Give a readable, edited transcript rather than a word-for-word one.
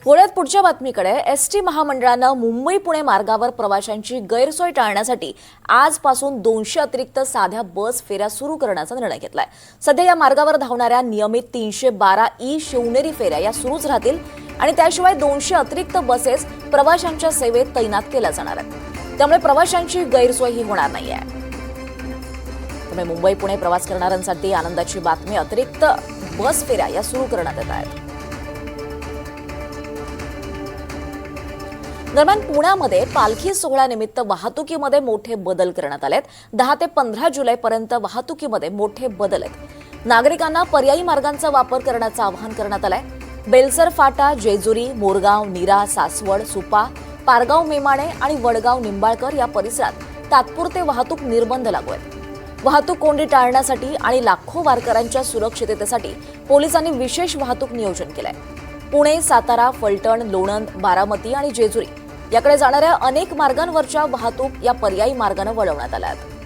वळत पुढच्या बातमीकडे एसटी महामंडळानं मुंबई पुणे मार्गावर प्रवाशांची गैरसोय टाळण्यासाठी आजपासून 200 अतिरिक्त साध्या बस फेऱ्या सुरू करण्याचा निर्णय घेतलाय। सध्या या मार्गावर धावणाऱ्या नियमित 312 ई शिवनेरी फेऱ्या या सुरूच राहतील आणि त्याशिवाय 200 अतिरिक्त बसेस प्रवाशांच्या सेवेत तैनात केल्या जाणार आहेत। त्यामुळे प्रवाशांची गैरसोय ही होणार नाहीये। त्यामुळे मुंबई पुणे प्रवास करणाऱ्यांसाठी आनंदाची बातमी, अतिरिक्त बस फेऱ्या या सुरू करण्यात येत आहेत। दरम्यान पुण्यामध्ये पालखी सोहळ्यानिमित्त वाहतुकीमध्ये मोठे बदल करण्यात आलेत। 10 ते 15 जुलैपर्यंत वाहतुकीमध्ये मोठे बदल आहेत। नागरिकांना पर्यायी मार्गांचा वापर करण्याचं आवाहन करण्यात आलंय। बेलसर फाटा, जेजुरी, मोरगाव, नीरा, सासवड, सुपा, पारगाव मेमाणे आणि वडगाव निंबाळकर या परिसरात तात्पुरते वाहतूक निर्बंध लागू आहेत। वाहतूक कोंडी टाळण्यासाठी आणि लाखो वारकऱ्यांच्या सुरक्षिततेसाठी पोलिसांनी विशेष वाहतूक नियोजन केलंय। पुणे, सातारा, फलटण, लोणंद, बारामती आणि जेजुरी याकडे जाणाऱ्या अनेक मार्गांवरच्या वाहतूक या पर्यायी मार्गाने वळवण्यात आल्या आहेत।